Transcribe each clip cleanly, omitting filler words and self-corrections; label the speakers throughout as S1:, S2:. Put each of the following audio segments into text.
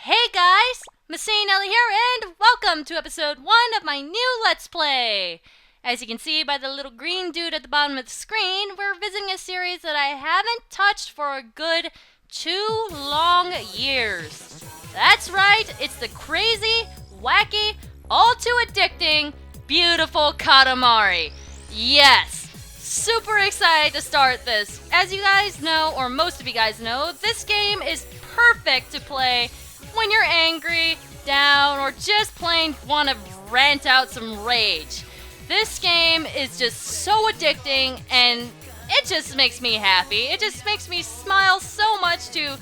S1: Hey guys, MasaeAnela here, and welcome to episode 1 of my new Let's Play. As you can see by the little green dude at the bottom of the screen, we're visiting a series that I haven't touched for a good 2 long years. That's right, it's the crazy, wacky, all too addicting, beautiful Katamari. Yes! Super excited to start this. As you guys know, or most of you guys know, this game is perfect to play when you're angry, down, or just plain want to rant out some rage. This game is just so addicting, and it just makes me happy. It just makes me smile so much to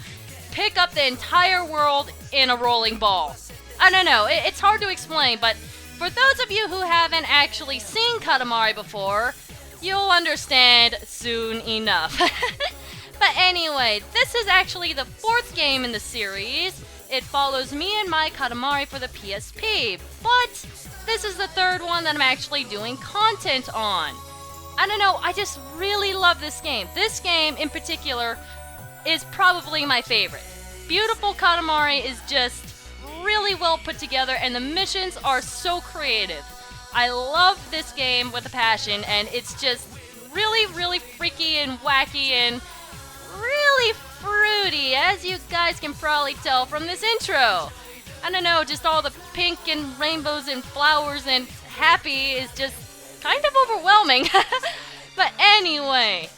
S1: pick up the entire world in a rolling ball. I don't know, it's hard to explain, but for those of you who haven't actually seen Katamari before, you'll understand soon enough. But anyway, this is actually the 4th game in the series. It follows me and my Katamari for the PSP, but this is the 3rd one that I'm actually doing content on. I don't know, I just really love this game. This game in particular is probably my favorite. Beautiful Katamari is just really well put together, and the missions are so creative. I love this game with a passion, and it's just really freaky and wacky and really fruity, as you guys can probably tell from this intro. I don't know, just all the pink and rainbows and flowers and happy is just kind of overwhelming. But anyway,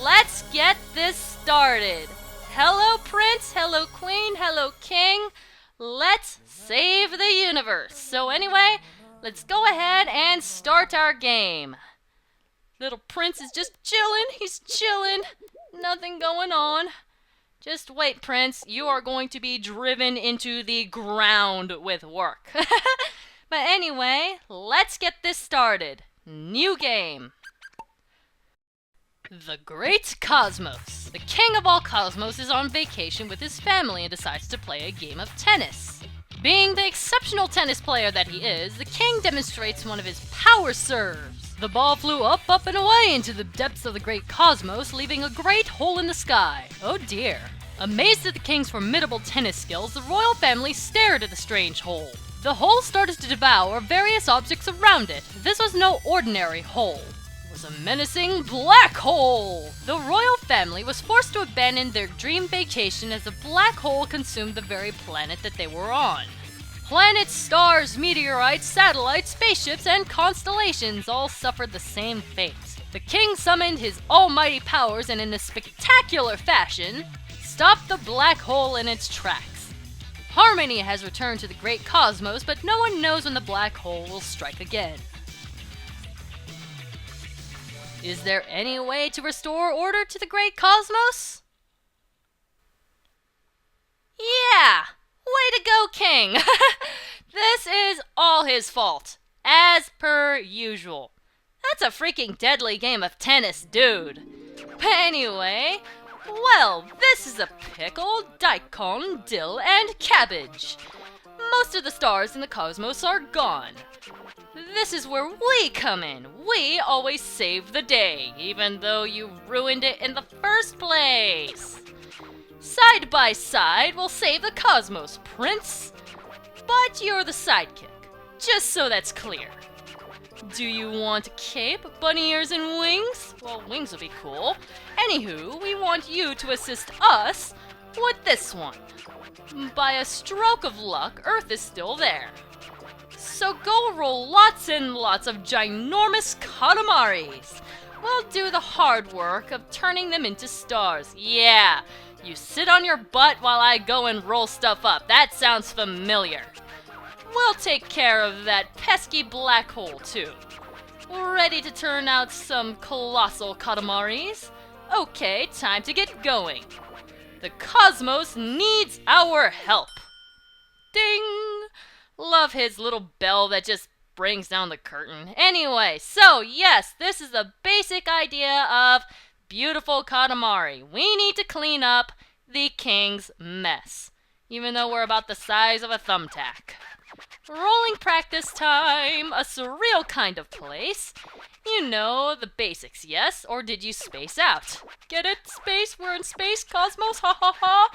S1: let's get this started. Hello Prince, hello Queen, hello King. Let's save the universe. So anyway, let's go ahead and start our game. Little Prince is just chilling. He's chilling. Nothing going on. Just wait, Prince. You are going to be driven into the ground with work. But anyway, let's get this started. New game. The Great Cosmos. The king of all cosmos is on vacation with his family and decides to play a game of tennis. Being the exceptional tennis player that he is, the king demonstrates one of his power serves. The ball flew up, and away into the depths of the great cosmos, leaving a great hole in the sky. Oh dear. Amazed at the king's formidable tennis skills, the royal family stared at the strange hole. The hole started to devour various objects around it. This was no ordinary hole. It was a menacing black hole! The royal family was forced to abandon their dream vacation as the black hole consumed the very planet that they were on. Planets, stars, meteorites, satellites, spaceships, and constellations all suffered the same fate. The king summoned his almighty powers and in a spectacular fashion, stopped the black hole in its tracks. Harmony has returned to the great cosmos, but no one knows when the black hole will strike again. Is there any way to restore order to the great cosmos? Yeah! Way to go, King! This is all his fault, as per usual. That's a freaking deadly game of tennis, dude. But anyway, well, this is a pickle, daikon, dill, and cabbage. Most of the stars in the cosmos are gone. This is where we come in. We always save the day, even though you ruined it in the first place. Side by side, we'll save the cosmos, Prince. But you're the sidekick, just so that's clear. Do you want a cape, bunny ears, and wings? Well, wings would be cool. Anywho, we want you to assist us with this one. By a stroke of luck, Earth is still there. So go roll lots and lots of ginormous Katamaris. We'll do the hard work of turning them into stars. Yeah, you sit on your butt while I go and roll stuff up. That sounds familiar. We'll take care of that pesky black hole too. Ready to turn out some colossal Katamaris? Okay, time to get going. The cosmos needs our help. Ding! Love his little bell that just brings down the curtain. Anyway, so yes, this is the basic idea of beautiful Katamari. We need to clean up the king's mess, even though we're about the size of a thumbtack. Rolling practice time, a surreal kind of place. You know, the basics, yes? Or did you space out? Get it? Space? We're in space, cosmos, ha ha ha!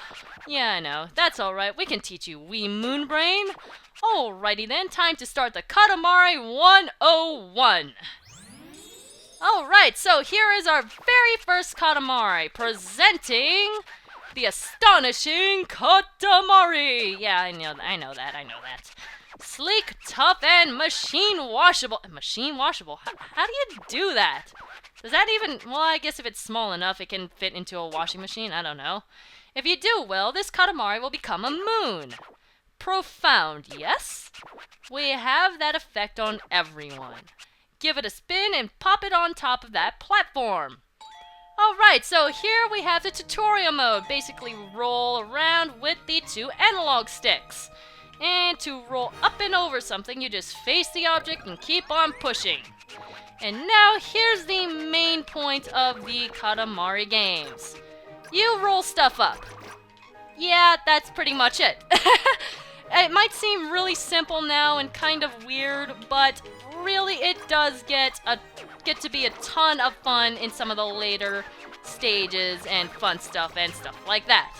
S1: Yeah, I know. That's alright, we can teach you, wee moonbrain. Alrighty then, time to start the Katamari 101. Alright, so here is our very first Katamari, presenting the astonishing Katamari. Yeah, I know that. Sleek, tough, and machine washable. Machine washable? How do you do that? Does that even... Well, I guess if it's small enough, it can fit into a washing machine. I don't know. If you do well, this Katamari will become a moon. Profound, yes? We have that effect on everyone. Give it a spin and pop it on top of that platform. Alright, so here we have the tutorial mode. Basically roll around with the 2 analog sticks. And to roll up and over something, you just face the object and keep on pushing. And now here's the main point of the Katamari games. You roll stuff up. Yeah, that's pretty much it. It might seem really simple now and kind of weird, but really it does get to be a ton of fun in some of the later stages and fun stuff and stuff like that.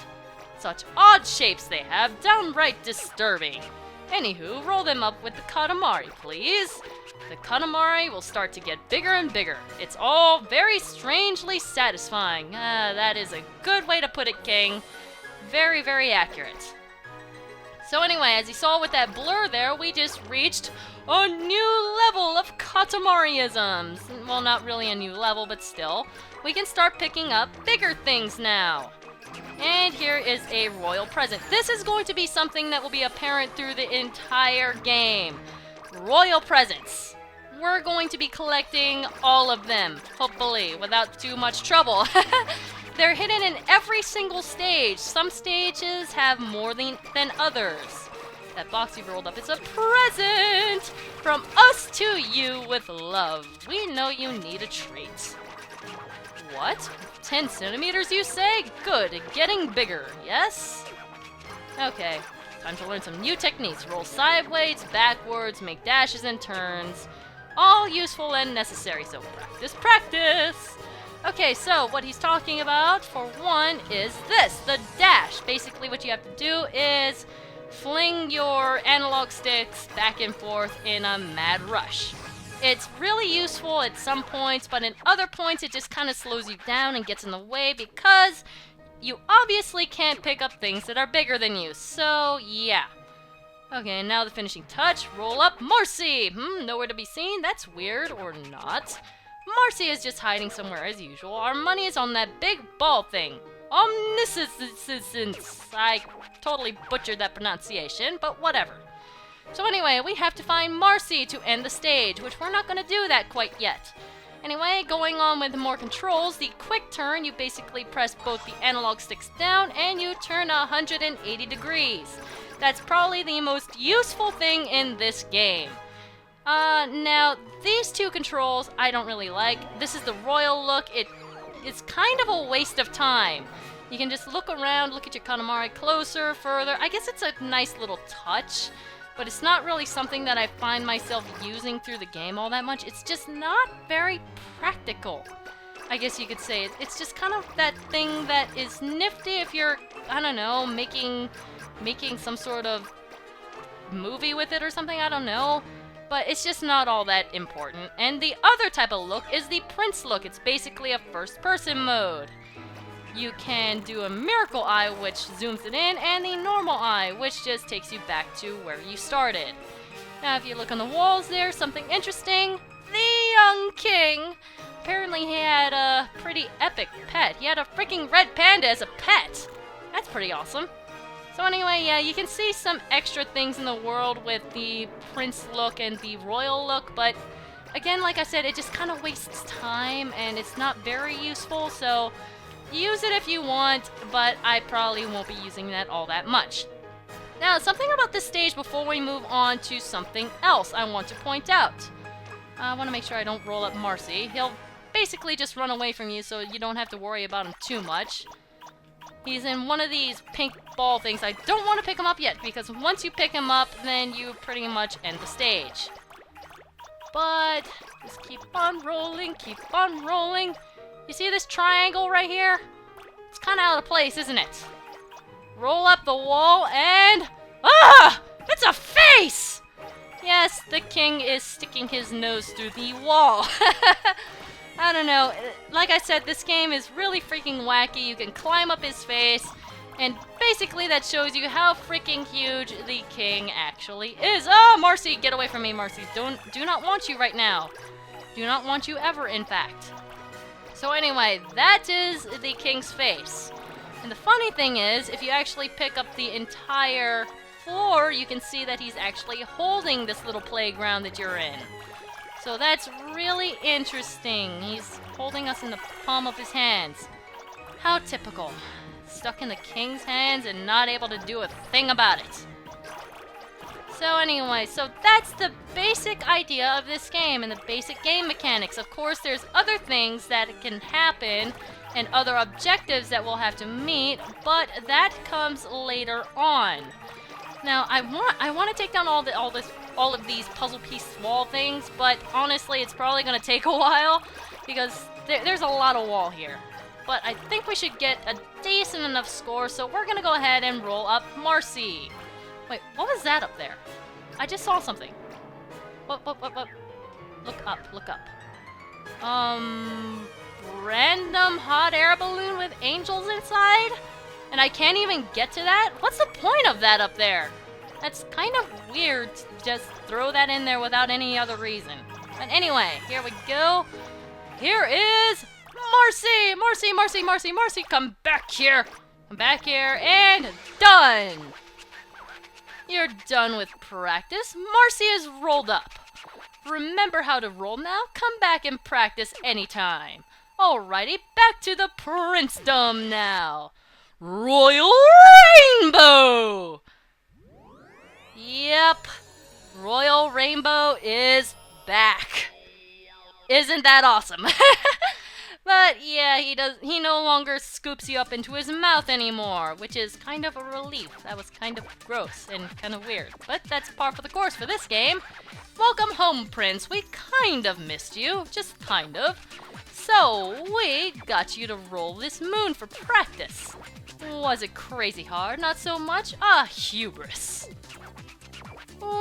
S1: Such odd shapes they have, downright disturbing. Anywho, roll them up with the Katamari, please. The Katamari will start to get bigger and bigger. It's all very strangely satisfying. That is a good way to put it, King. Very, very accurate. So anyway, as you saw with that blur there, we just reached a new level of Katamari-isms. Well, not really a new level, but still. We can start picking up bigger things now. And here is a royal present. This is going to be something that will be apparent through the entire game. Royal presents. We're going to be collecting all of them, hopefully, without too much trouble. They're hidden in every single stage. Some stages have more than others. That box you've rolled up is a present from us to you with love. We know you need a treat. What? 10 centimeters, you say? Good. Getting bigger, yes? Okay. Time to learn some new techniques. Roll sideways, backwards, make dashes and turns. All useful and necessary, so practice, practice! Okay, so what he's talking about, for one, is this, the dash. Basically what you have to do is fling your analog sticks back and forth in a mad rush. It's really useful at some points, but in other points it just kind of slows you down and gets in the way because you obviously can't pick up things that are bigger than you, so yeah. Okay, now the finishing touch. Roll up Marcy! Nowhere to be seen? That's weird, or not. Marcy is just hiding somewhere as usual. Our money is on that big ball thing. Omniscience. I totally butchered that pronunciation, but whatever. So anyway, we have to find Marcy to end the stage, which we're not going to do that quite yet. Anyway, going on with more controls, the quick turn, you basically press both the analog sticks down and you turn 180 degrees. That's probably the most useful thing in this game. Now, these two controls I don't really like. This is the royal look. It's kind of a waste of time. You can just look around, look at your Katamari closer, further. I guess it's a nice little touch, but it's not really something that I find myself using through the game all that much. It's just not very practical, I guess you could say. It's just kind of that thing that is nifty if you're, I don't know, making some sort of movie with it or something, I don't know. But it's just not all that important. And the other type of look is the Prince look. It's basically a first-person mode. You can do a miracle eye, which zooms it in, and the normal eye, which just takes you back to where you started. Now, if you look on the walls there, something interesting. The young king. Apparently he had a pretty epic pet. He had a freaking red panda as a pet. That's pretty awesome. So anyway, yeah, you can see some extra things in the world with the Prince look and the royal look, but again, like I said, it just kind of wastes time and it's not very useful, so use it if you want, but I probably won't be using that all that much. Now, something about this stage before we move on to something else I want to point out. I want to make sure I don't roll up Marcy. He'll basically just run away from you, so you don't have to worry about him too much. He's in one of these pink ball things. I don't want to pick him up yet, because once you pick him up, then you pretty much end the stage. But just keep on rolling, keep on rolling. You see this triangle right here? It's kind of out of place, isn't it? Roll up the wall and... ah! It's a face! Yes, the king is sticking his nose through the wall. I don't know. Like I said, this game is really freaking wacky. You can climb up his face, and basically that shows you how freaking huge the king actually is. Oh, Marcy, get away from me, Marcy. Do not want you right now. Do not want you ever, in fact. So anyway, that is the king's face. And the funny thing is, if you actually pick up the entire floor, you can see that he's actually holding this little playground that you're in. So that's really interesting. He's holding us in the palm of his hands. How typical. Stuck in the king's hands and not able to do a thing about it. So anyway, so that's the basic idea of this game and the basic game mechanics. Of course, there's other things that can happen and other objectives that we'll have to meet, but that comes later on. Now, I want to take down all of these puzzle piece wall things, but honestly, it's probably going to take a while because there's a lot of wall here. But I think we should get a decent enough score, so we're going to go ahead and roll up Marcy. Wait, what was that up there? I just saw something. What? Look up, look up. Random hot air balloon with angels inside? And I can't even get to that? What's the point of that up there? That's kind of weird to just throw that in there without any other reason. But anyway, here we go. Here is Marcy! Marcy, Marcy, Marcy, Marcy, come back here! Come back here, and done! You're done with practice. Marcy is rolled up. Remember how to roll now? Come back and practice anytime. Alrighty, back to the princedom now. Royal Rainbow! Yep, Royal Rainbow is back. Isn't that awesome? But yeah, he no longer scoops you up into his mouth anymore, which is kind of a relief. That was kind of gross and kind of weird, but that's par for the course for this game. Welcome home, Prince. We kind of missed you, just kind of. So, we got you to roll this moon for practice. Was it crazy hard? Not so much? Ah, hubris.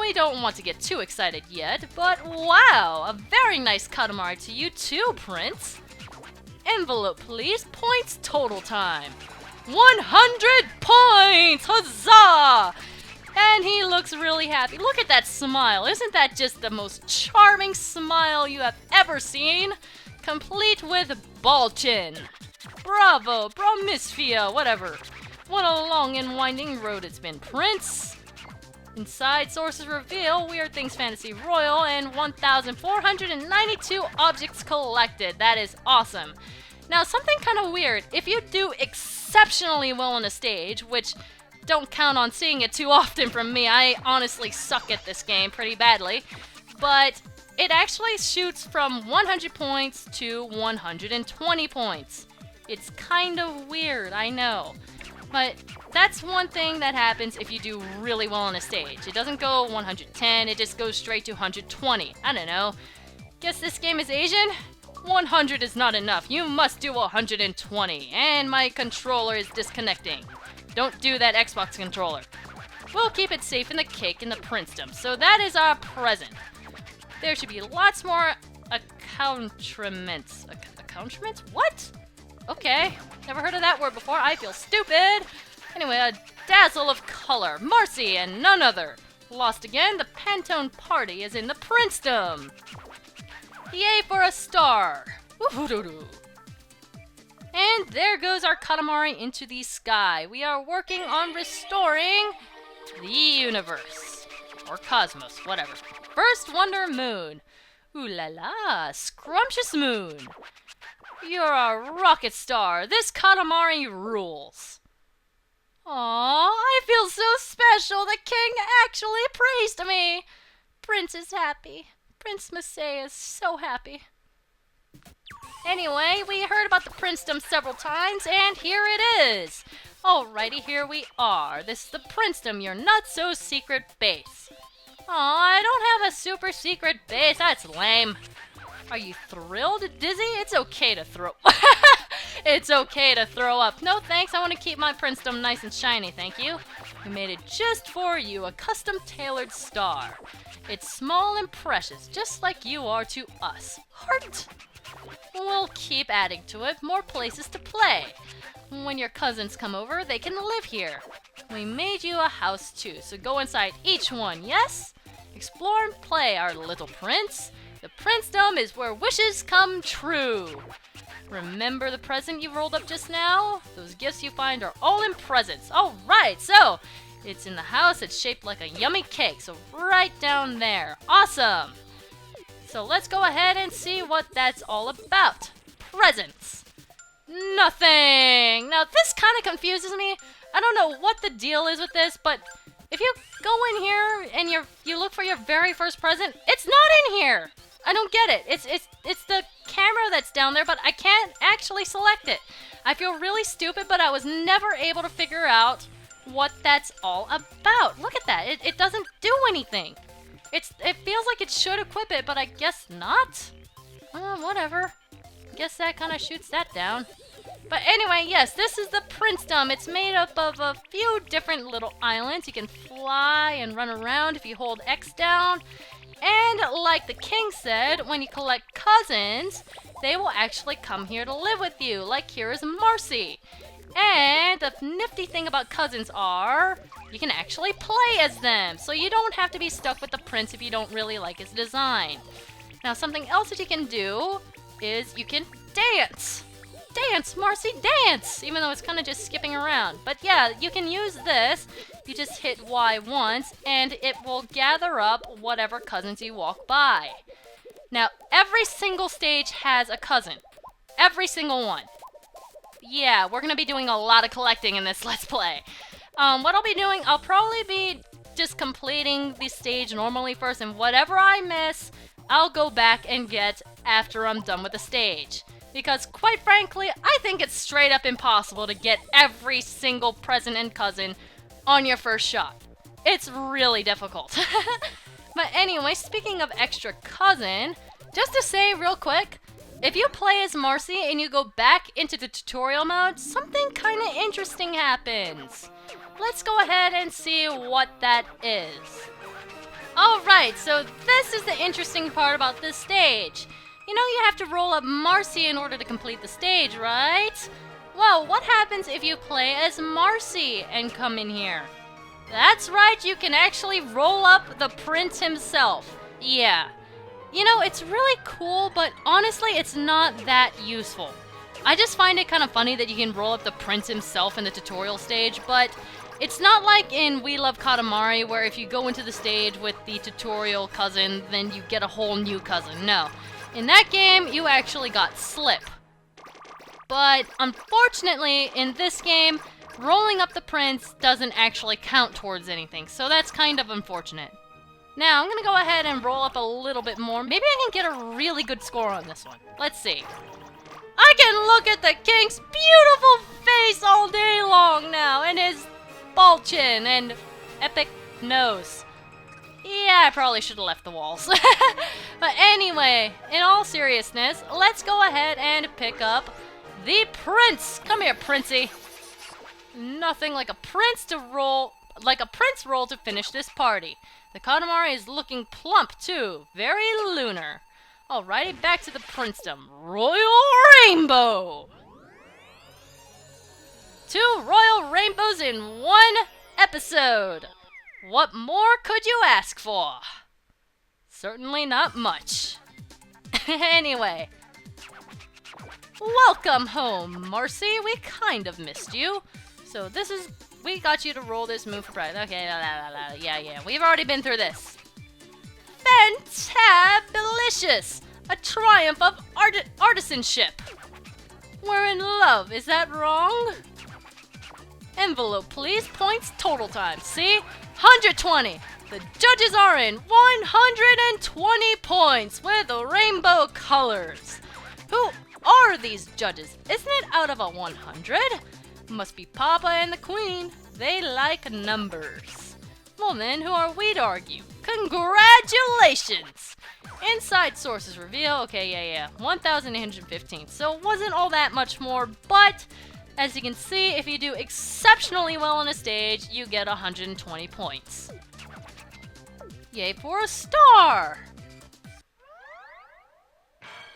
S1: We don't want to get too excited yet, but wow! A very nice Katamari to you too, Prince. Envelope, please. Points total time. 100 points! Huzzah! And he looks really happy. Look at that smile. Isn't that just the most charming smile you have ever seen? Complete with ball chin. Bravo, Bramisphia, whatever. What a long and winding road it's been, Prince. Inside, sources reveal Weird Things Fantasy Royal and 1,492 objects collected. That is awesome. Now, something kind of weird. If you do exceptionally well on a stage, which don't count on seeing it too often from me, I honestly suck at this game pretty badly, but it actually shoots from 100 points to 120 points. It's kind of weird, I know. But that's one thing that happens if you do really well on a stage. It doesn't go 110, it just goes straight to 120. I don't know. Guess this game is Asian? 100 is not enough. You must do 120. And my controller is disconnecting. Don't do that, Xbox controller. We'll keep it safe in the cake in the princedom. So that is our present. There should be lots more accoutrements. Accoutrements? What? Okay, never heard of that word before. I feel stupid. Anyway, a dazzle of color. Marcy and none other. Lost again, the Pantone party is in the princedom. Yay for a star. Woo-hoo-doo-doo. And there goes our Katamari into the sky. We are working on restoring the universe. Or cosmos, whatever. First Wonder Moon. Ooh la la, scrumptious moon. You're a rocket star. This Katamari rules. Aww, I feel so special. The king actually praised me. Prince is happy. Prince Masae is so happy. Anyway, we heard about the princedom several times, and here it is. Alrighty, here we are. This is the princethem, your not-so-secret base. Aw, I don't have a super secret base. That's lame. Are you thrilled, Dizzy? It's okay to throw... It's okay to throw up. No thanks, I want to keep my princethem nice and shiny, thank you. We made it just for you, a custom-tailored star. It's small and precious, just like you are to us. Heart! We'll keep adding to it, more places to play. When your cousins come over, they can live here. We made you a house too, so go inside each one, yes? Explore and play, our little prince. The princethem is where wishes come true. Remember the present you rolled up just now? Those gifts you find are all in presents. Alright, so it's in the house. It's shaped like a yummy cake, so right down there. Awesome! So let's go ahead and see what that's all about. Presents. Nothing! Now this kind of confuses me. I don't know what the deal is with this, but if you go in here and you look for your very first present, it's not in here! I don't get it. It's the camera that's down there, but I can't actually select it. I feel really stupid, but I was never able to figure out what that's all about. Look at that. It doesn't do anything. It feels like it should equip it, but I guess not. Whatever. Guess that kind of shoots that down. But anyway, yes, this is the princethem. It's made up of a few different little islands. You can fly and run around if you hold X down. And like the king said, when you collect cousins, they will actually come here to live with you. Like here is Marcy. And the nifty thing about cousins are, you can actually play as them. So you don't have to be stuck with the prince if you don't really like his design. Now something else that you can do is you can dance. Dance, Marcy, dance! Even though it's kind of just skipping around. But yeah, you can use this. You just hit Y once, and it will gather up whatever cousins you walk by. Now, every single stage has a cousin. Every single one. Yeah, we're going to be doing a lot of collecting in this Let's Play. What I'll be doing, I'll probably be just completing the stage normally first, and whatever I miss, I'll go back and get after I'm done with the stage. Because, quite frankly, I think it's straight up impossible to get every single present and cousin on your first shot. It's really difficult. But anyway, speaking of extra cousin, just to say real quick, if you play as Marcy and you go back into the tutorial mode, something kind of interesting happens. Let's go ahead and see what that is. Alright, so this is the interesting part about this stage. You know you have to roll up Marcy in order to complete the stage, right? Well, what happens if you play as Marcy and come in here? That's right, you can actually roll up the prince himself. Yeah. You know, it's really cool, but honestly, it's not that useful. I just find it kind of funny that you can roll up the prince himself in the tutorial stage, but it's not like in We Love Katamari, where if you go into the stage with the tutorial cousin, then you get a whole new cousin. No. In that game, you actually got Slip. But unfortunately, in this game, rolling up the prince doesn't actually count towards anything, so that's kind of unfortunate. Now, I'm gonna go ahead and roll up a little bit more. Maybe I can get a really good score on this one. Let's see. I can look at the king's beautiful face all day long now, and his bald chin and epic nose. Yeah, I probably should have left the walls. But anyway, in all seriousness, let's go ahead and pick up the prince. Come here, princey. Nothing like a prince roll to finish this party. The Katamari is looking plump too, very lunar. Alrighty, back to the princethem. Royal Rainbow! 2 royal rainbows in 1 episode. What more could you ask for? Certainly not much. Anyway. Welcome home, Marcy. We kind of missed you. So we got you to roll this move for pride. Okay, yeah. We've already been through this. Fantabulous! A triumph of artisanship. We're in love, is that wrong? Envelope, please. Points total time. See? 120. The judges are in 120 points with rainbow colors. Who are these judges? Isn't it out of a 100? Must be Papa and the Queen. They like numbers. Well then, who are we to argue? Congratulations! Inside sources reveal, okay, yeah, 1,815. So it wasn't all that much more, but as you can see, if you do exceptionally well on a stage, you get 120 points. Yay for a star!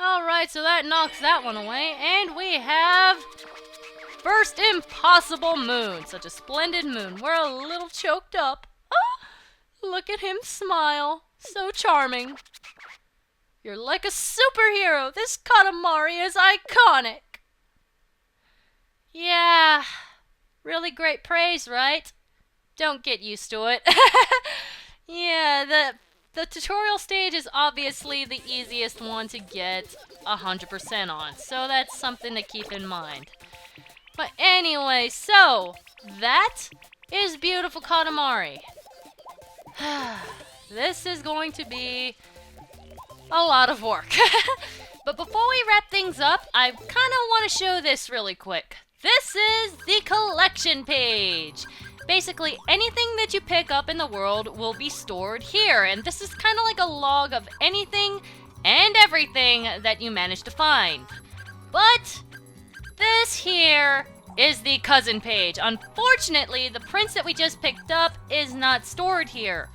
S1: Alright, so that knocks that one away, and we have First Impossible Moon. Such a splendid moon. We're a little choked up. Ah, look at him smile. So charming. You're like a superhero. This Katamari is iconic. Yeah, really great praise, right? Don't get used to it. Yeah, the tutorial stage is obviously the easiest one to get 100% on, so that's something to keep in mind. But anyway, so that is beautiful Katamari. This is going to be a lot of work. But before we wrap things up, I kind of want to show this really quick. This is the collection page. Basically, anything that you pick up in the world will be stored here, and this is kind of like a log of anything and everything that you manage to find. But this here is the cousin page. Unfortunately, the prince that we just picked up is not stored here.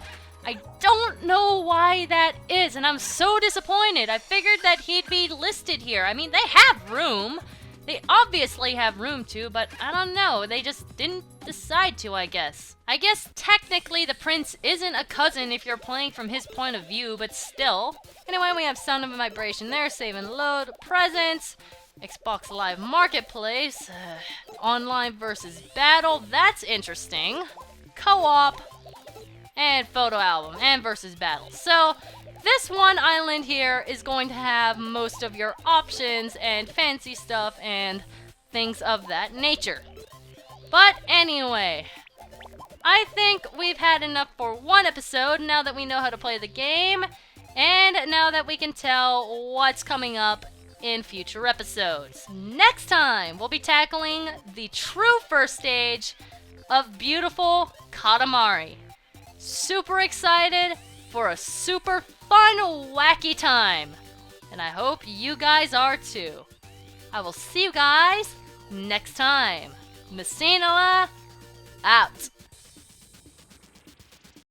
S1: I don't know why that is, and I'm so disappointed. I figured that he'd be listed here. I mean, they have room. They obviously have room to, but I don't know. They just didn't decide to, I guess. I guess technically the prince isn't a cousin if you're playing from his point of view, but still. Anyway, we have Sound of Vibration there, save and load, presents, Xbox Live Marketplace, online versus battle, that's interesting, co-op, and photo album, and versus battle. So this one island here is going to have most of your options and fancy stuff and things of that nature. But anyway, I think we've had enough for one episode now that we know how to play the game, and now that we can tell what's coming up in future episodes. Next time, we'll be tackling the true first stage of beautiful Katamari. Super excited for a super fun, wacky time. And I hope you guys are too. I will see you guys next time. MasaeAnela, out.